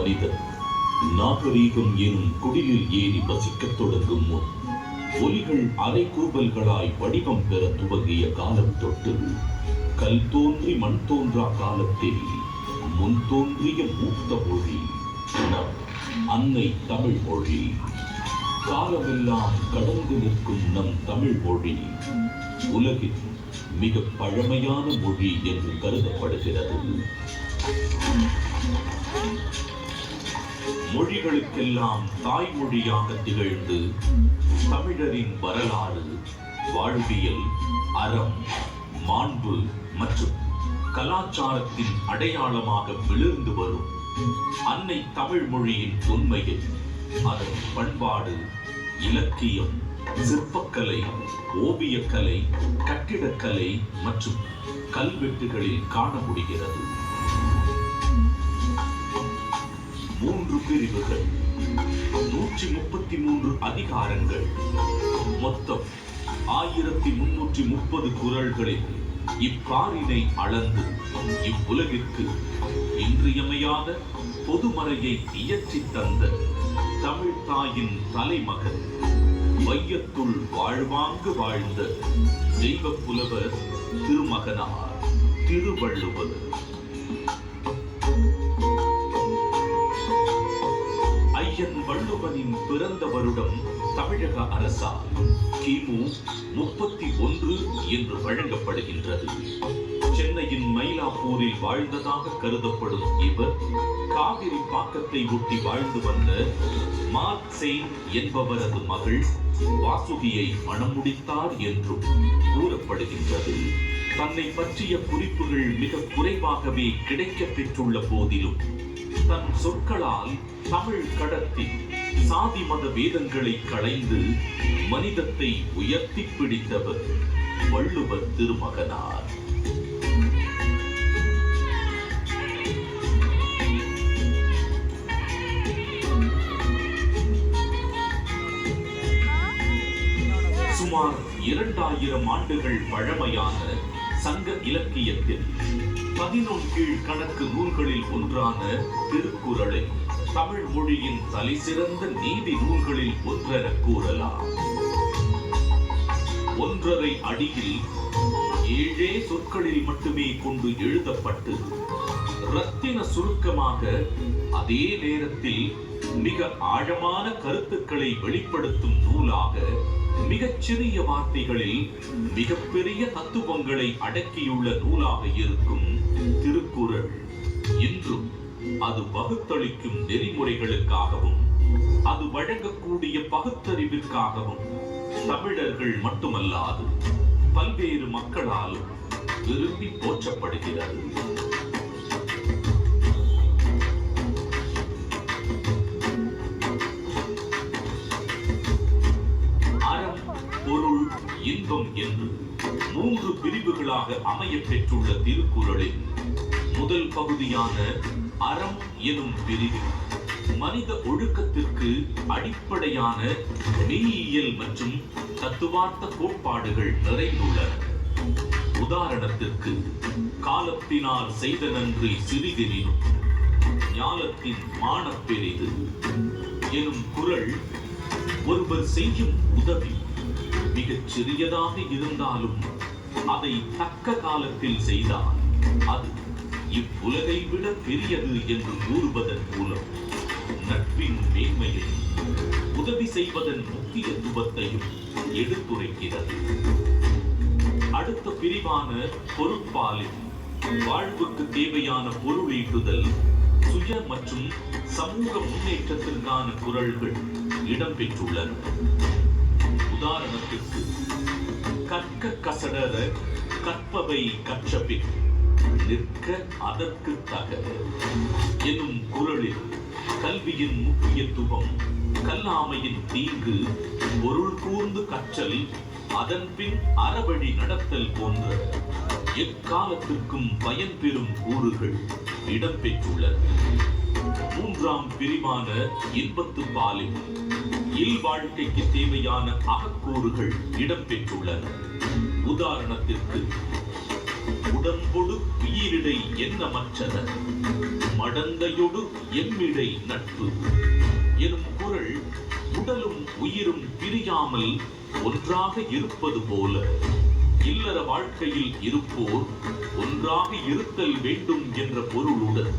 மனிதன் நாகரீகம் எனும் குடிலில் ஏறி வசிக்கத் தொடங்கும் முன் ஒலிகள் அரைக்கூவல்களாய் வடிவம் பெற துவங்கிய காலம் தொட்டு கல் தோன்றி மண் தோன்றா காலத்தில் முன் தோன்றிய மூத்த மொழி நம் அன்னை தமிழ் மொழி. காலமெல்லாம் கடந்து நிற்கும் நம் தமிழ் மொழி உலகின் மிக பழமையான மொழி என்று கருதப்படுகிறது. மொழிகளுக்கெல்லாம் தாய்மொழியாக திகழ்ந்து தமிழரின் வரலாறு, வாழ்வியல், அறம், மாண்பு மற்றும் கலாச்சாரத்தின் அடையாளமாக விழுந்து வரும் அன்னை தமிழ் மொழியின் உண்மையை அதன் பண்பாடு, இலக்கியம், சிற்பக்கலை, ஓவியக்கலை, கட்டிடக்கலை மற்றும் கல்வெட்டுகளில் காண முடிகிறது. 3 பிரிவுகள், 133 அதிகாரங்கள், மொத்தம் 1330 குறள்களில் இப்பாரினை அளந்து இவ்வுலகிற்கு இன்றியமையாத பொதுமறையை இயற்றி தந்த தமிழ் தாயின் தலைமகன், வையத்துள் வாழ்வாங்கு வாழ்ந்த தெய்வ புலவர் திருமகனார் திருவள்ளுவர். ஐயன் வள்ளுவனின் பிறந்த வருடம் தமிழக அரசால் கிமு 31 என்று வழங்கப்படுகின்றது. சென்னையின் மயிலாப்பூரில் வாழ்ந்ததாக கருதப்படும் இவர் காவிரி பாக்கத்தை ஒட்டி வாழ்ந்து வந்த மார்க்செயின் என்பவரது மகள் வாசுகியை மணம் முடித்தார் என்றும் கூறப்படுகின்றது. தன்னை பற்றிய குறிப்புகள் மிக குறைவாகவே கிடைக்கப் பெற்றுள்ள போதிலும் தன் சொற்களால் தமிழ் கடத்தி சாதி மத வேதங்களை களைந்து மனிதத்தை உயர்த்தி பிடித்தவர் வள்ளுவர் திருமகனார். சுமார் 2000 ஆண்டுகள் பழமையான சங்க இலக்கியத்தில் 11 கீழ்கணக்கு நூல்களில் ஒன்றான திருக்குறளை தமிழ் மொழியின் தலைசிறந்த நீதி நூல்களில் ஒன்றென கூறலாம். 1.5 அடியில் 7 சொற்களில் மட்டுமே கொண்டு எழுதப்பட்டு ரத்தின சுருக்கமாக, அதே நேரத்தில் மிக ஆழமான கருத்துக்களை வெளிப்படுத்தும் நூலாக, மிகச்சிறிய வார்த்தைகளில் மிகப்பெரிய தத்துவங்களை அடக்கியுள்ள நூலாக இருக்கும் திருக்குறள் இன்றும் அது வகுத்தளிக்கும் நெறிமுறைகளுக்காகவும் அது வழங்கக்கூடிய பகுத்தறிவிற்காகவும் தமிழர்கள் மட்டுமல்லாது பல்வேறு மக்களால் விரும்பி போற்றப்படுகிறது. அறம், பொருள், இன்பம் என்று 3 பிரிவுகளாக அமைய பெற்றுள்ள திருக்குறளில் முதல் பகுதியான அறம் எனும் பிரிவில் மனித ஒழுக்கத்திற்கு அடிப்படையான மெய்யியல் மற்றும் தத்துவார்த்த கோட்பாடுகள் நிறைந்துள்ளன. உதாரணத்திற்கு, காலத்தினால் செய்த நன்றி சிறிதெனினும் ஞாலத்தின் மானப் பெரிது எனும் குறள் ஒருவர் செய்யும் உதவி மிகச் சிறியதாக இருந்தாலும் அதை தக்க காலத்தில் செய்தால் அது இவ்வுலகை விட பெரியது என்று கூறுவதன் மூலம் நட்பின் மேன்மையை, உதவி செய்வதன் முக்கியத்துவத்தையும் எடுத்துரைக்கிறது. அடுத்த பிரிவான பொருட்பாலில் வாழ்வுக்கு தேவையான பொருளீட்டுதல், சுய மற்றும் சமூக முன்னேற்றத்திற்கான குறள்கள் இடம்பெற்றுள்ளன. உதாரணத்திற்கு, கற்க கசடர கற்பவை கற்றபின் நிற்க அதற்கு தக எனும் குறளில் கல்வியின் முக்கியத்துவம், கல்லாமையின் தீங்கு, பொருள் கூர்ந்து கற்றல், அதன் பின் அறவழி நடத்தல் போன்ற எக்காலத்திற்கும் பயன் பெறும் கூறுகள் இடம்பெற்றுள்ளன. 3ஆம் பிரிவான இன்பத்து பாலில் இல்வாழ்க்கைக்கு தேவையான அகக்கூறுகள் இடம்பெற்றுள்ளன. உதாரணத்திற்கு, உடம்பொடு உயிரிடை எண்ணமற்றன மடந்தையொடு எம்மிடை நட்பு எனும் குறள் உடலும் உயிரும் பிரியாமல் ஒன்றாக இருப்பது போல இல்லற வாழ்க்கையில் இருப்போர் ஒன்றாக இருத்தல் வேண்டும் என்ற பொருளுடன்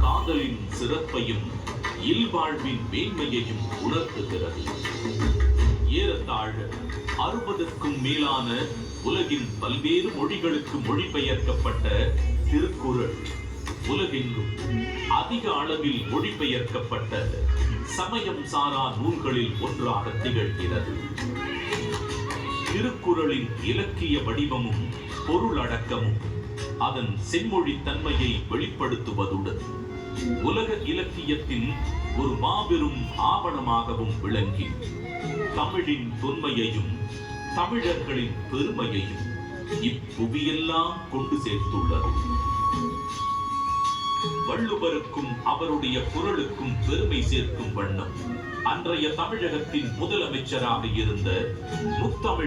காதலின் சிறப்பையும் இல்வாழ்வின் மேன்மையையும் உணர்த்துகிறது. ஏறத்தாழ 60க்கும் மேலான உலகின் பல்வேறு மொழிகளுக்கு மொழிபெயர்க்கப்பட்ட திருக்குறள் உலகெங்கும் அதிக அளவில் மொழிபெயர்க்கப்பட்ட சமயம் சாரா நூல்களில் ஒன்றாக திகழ்கிறது. திருக்குறளின் இலக்கிய வடிவமும் பொருளடக்கமும் அதன் செம்மொழி தன்மையை வெளிப்படுத்துவதுடன் உலக இலக்கியத்தின் ஒரு மாபெரும் ஆவணமாகவும் விளங்கி தமிழின் தொன்மையையும் தமிழர்களின் பெருமையையும் இப்புவியெல்லாம் கொண்டு சேர்த்துள்ளது. வள்ளுவருக்கும் அவருடைய குறளுக்கும் பெருமை சேர்க்கும் வண்ணம் அன்றைய தமிழகத்தின் முதலமைச்சராக இருந்த முத்தமிழ்